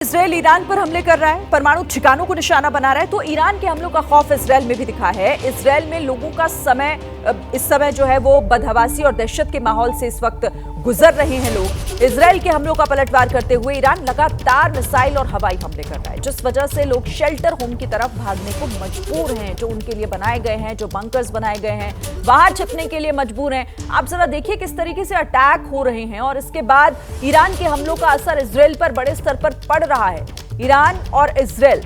Israel Iran पर हमले कर रहा है, परमाणु ठिकानों को निशाना बना रहा है, तो ईरान के हमलों का खौफ इजरायल में भी दिखा है। इजरायल में लोगों का इस समय जो है वो बदहवासी और दहशत के माहौल से इस वक्त गुजर रहे हैं लोग। इजरायल के हमलों का पलटवार करते हुए ईरान लगातार मिसाइल और हवाई हमले कर रहा है, जिस वजह से लोग शेल्टर होम की तरफ भागने को मजबूर हैं, जो उनके लिए बनाए गए हैं, जो बंकर्स बनाए गए हैं, बाहर छिपने के लिए मजबूर हैं। आप जरा देखिए किस तरीके से अटैक हो रहे हैं और इसके बाद ईरान के हमलों का असर इजरायल पर बड़े स्तर पर पड़ रहा है। ईरान और इजरायल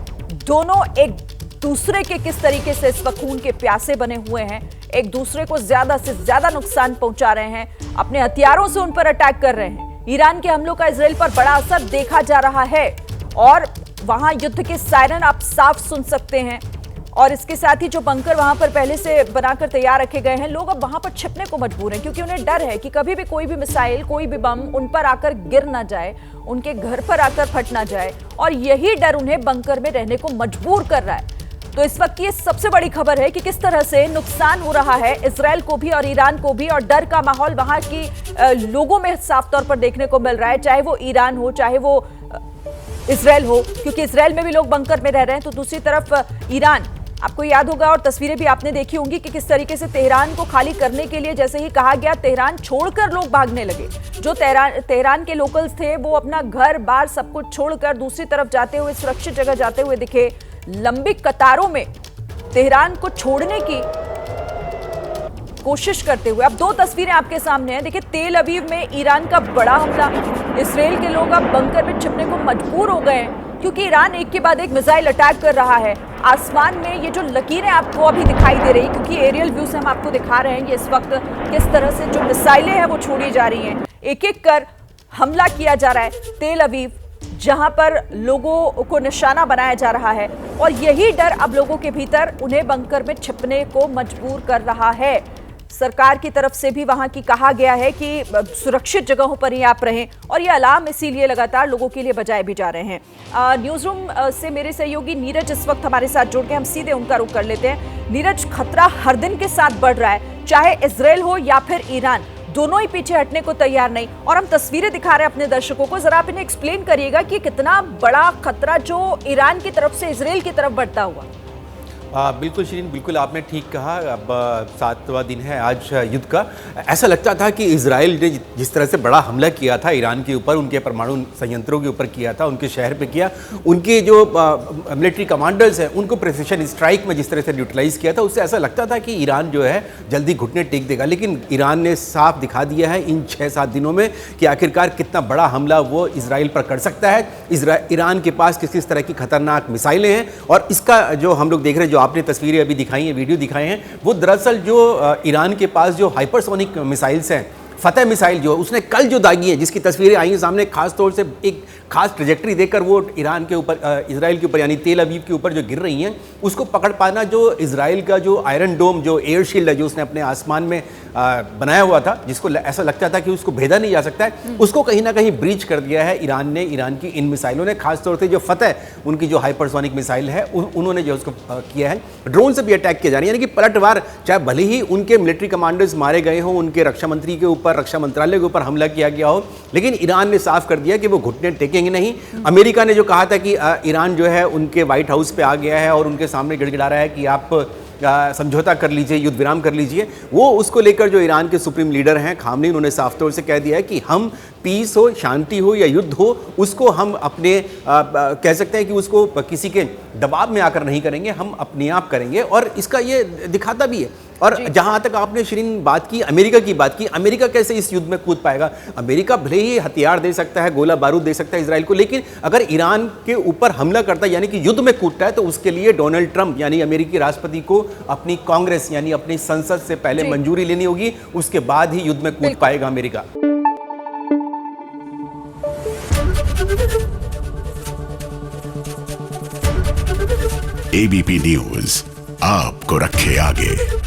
दोनों एक दूसरे के किस तरीके से इस वक्त खून के प्यासे बने हुए हैं, एक दूसरे को ज्यादा से ज्यादा नुकसान पहुंचा रहे हैं, अपने हथियारों से उन पर अटैक कर रहे हैं। ईरान के हमलों का इजरायल पर बड़ा असर देखा जा रहा है और वहां युद्ध के सायरन आप साफ सुन सकते हैं। और इसके साथ ही जो बंकर वहां पर पहले से बनाकर तैयार रखे गए हैं, लोग अब वहां पर छिपने को मजबूर हैं, क्योंकि उन्हें डर है कि कभी भी कोई भी मिसाइल, कोई भी बम उन पर आकर गिर ना जाए, उनके घर पर आकर फट ना जाए, और यही डर उन्हें बंकर में रहने को मजबूर कर रहा है। तो इस वक्त की सबसे बड़ी खबर है कि किस तरह से नुकसान हो रहा है इजरायल को भी और ईरान को भी, और डर का माहौल वहां की लोगों में साफ तौर पर देखने को मिल रहा है, चाहे वो ईरान हो, चाहे वो इजरायल हो, क्योंकि इजरायल में भी लोग बंकर में रह रहे हैं। तो दूसरी तरफ ईरान, आपको याद होगा और तस्वीरें भी आपने देखी होंगी कि किस तरीके से तेहरान को खाली करने के लिए जैसे ही कहा गया, तेहरान छोड़कर लोग भागने लगे। जो तेहरान के लोकल्स थे वो अपना घर बार सब कुछ छोड़कर दूसरी तरफ जाते हुए, सुरक्षित जगह जाते हुए दिखे। लंबी कतारों में तेहरान को छोड़ने की कोशिश करते हुए। अब दो तस्वीरें आपके सामने हैं, देखिए तेल अवीव में ईरान का बड़ा हमला। इजरायल के लोग अब बंकर में छिपने को मजबूर हो गए हैं, क्योंकि ईरान एक के बाद एक मिसाइल अटैक कर रहा है। आसमान में ये जो लकीरें आपको अभी दिखाई दे रही, क्योंकि एरियल व्यू से हम आपको दिखा रहे हैं ये इस वक्त किस तरह से जो मिसाइलें हैं वो छोड़ी जा रही हैं, एक एक कर हमला किया जा रहा है तेल अवीव, जहां पर लोगों को निशाना बनाया जा रहा है। और यही डर अब लोगों के भीतर उन्हें बंकर में छिपने को मजबूर कर रहा है। सरकार की तरफ से भी वहां की कहा गया है कि सुरक्षित जगहों पर ही आप रहें, और ये अलार्म इसीलिए लगातार लोगों के लिए बजाए भी जा रहे हैं। न्यूज रूम से मेरे सहयोगी नीरज इस वक्त हमारे साथ जुड़ गए, हम सीधे उनका रुख कर लेते हैं। नीरज, खतरा हर दिन के साथ बढ़ रहा है, चाहे इजरायल हो या फिर ईरान, दोनों ही पीछे हटने को तैयार नहीं, और हम तस्वीरें दिखा रहे हैं अपने दर्शकों को। जरा आप इन्हें एक्सप्लेन करिएगा कि कितना बड़ा खतरा जो ईरान की तरफ से इजरायल की तरफ बढ़ता हुआ। बिल्कुल शिरीन, बिल्कुल आपने ठीक कहा। अब 7वां दिन है आज युद्ध का। ऐसा लगता था कि इजराइल ने जिस तरह से बड़ा हमला किया था ईरान के ऊपर, उनके परमाणु संयंत्रों के ऊपर किया था, उनके शहर पे किया, उनके जो मिलिट्री कमांडर्स हैं उनको प्रिसिशन स्ट्राइक में जिस तरह से न्यूट्रलाइज किया था, उससे ऐसा लगता था कि ईरान जो है जल्दी घुटने टेक देगा। लेकिन ईरान ने साफ दिखा दिया है इन 6-7 दिनों में कि आखिरकार कितना बड़ा हमला वो इजराइल पर कर सकता है। ईरान के पास किस तरह की खतरनाक मिसाइलें हैं, और इसका जो हम लोग देख रहे हैं, जो आपने तस्वीरें अभी दिखाई हैं, वीडियो दिखाए हैं, वो दरअसल जो ईरान के पास जो हाइपरसोनिक मिसाइल्स हैं, फतेह मिसाइल जो उसने कल जो दागी है, जिसकी तस्वीरें आई हैं सामने, खास तौर से एक खास ट्रेजेक्टरी देखकर वो ईरान के ऊपर, इजराइल के ऊपर यानी तेल अवीव के ऊपर जो गिर रही हैं, उसको पकड़ पाना, जो इजराइल का जो आयरन डोम, जो एयर शील्ड है, जो उसने अपने आसमान में बनाया हुआ था, जिसको ऐसा लगता था कि उसको भेदा नहीं जा सकता है, उसको कहीं ना कहीं ब्रीच कर दिया है ईरान ने। ईरान की इन मिसाइलों ने, खासतौर से जो फतेह उनकी जो हाइपरसोनिक मिसाइल है, उन्होंने जो उसको किया है। ड्रोन से भी अटैक किया जा रहा है, यानी कि पलटवार, चाहे भले ही उनके मिलिट्री कमांडर्स मारे गए हों, उनके रक्षा मंत्री के ऊपर, रक्षा मंत्रालय के ऊपर हमला किया गया हो, लेकिन ईरान ने साफ कर दिया कि वो घुटने टेकेंगे नहीं। अमेरिका ने जो कहा था कि ईरान जो है उनके व्हाइट हाउस पे आ गया है और उनके सामने गिड़गिड़ा रहा है कि आप समझौता कर लीजिए, युद्ध विराम कर लीजिए, वो उसको लेकर जो ईरान के सुप्रीम लीडर हैं खामनेई, उन्होंने साफ तौर से कह दिया है कि हम पीस हो, शांति हो या युद्ध हो, उसको हम अपने कह सकते हैं कि उसको किसी के दबाव में आकर नहीं करेंगे, हम अपने आप करेंगे। और इसका ये दिखाता भी है। और जहां तक आपने शिरीन बात की, अमेरिका की बात की, अमेरिका कैसे इस युद्ध में कूद पाएगा? अमेरिका भले ही हथियार दे सकता है, गोला बारूद दे सकता है इजराइल को, लेकिन अगर ईरान के ऊपर हमला करता है, यानी कि युद्ध में कूदता है, तो उसके लिए डोनाल्ड ट्रंप यानी अमेरिकी राष्ट्रपति को अपनी कांग्रेस यानी अपनी संसद से पहले मंजूरी लेनी होगी, उसके बाद ही युद्ध में कूद पाएगा अमेरिका। एबीपी न्यूज आपको रखे आगे।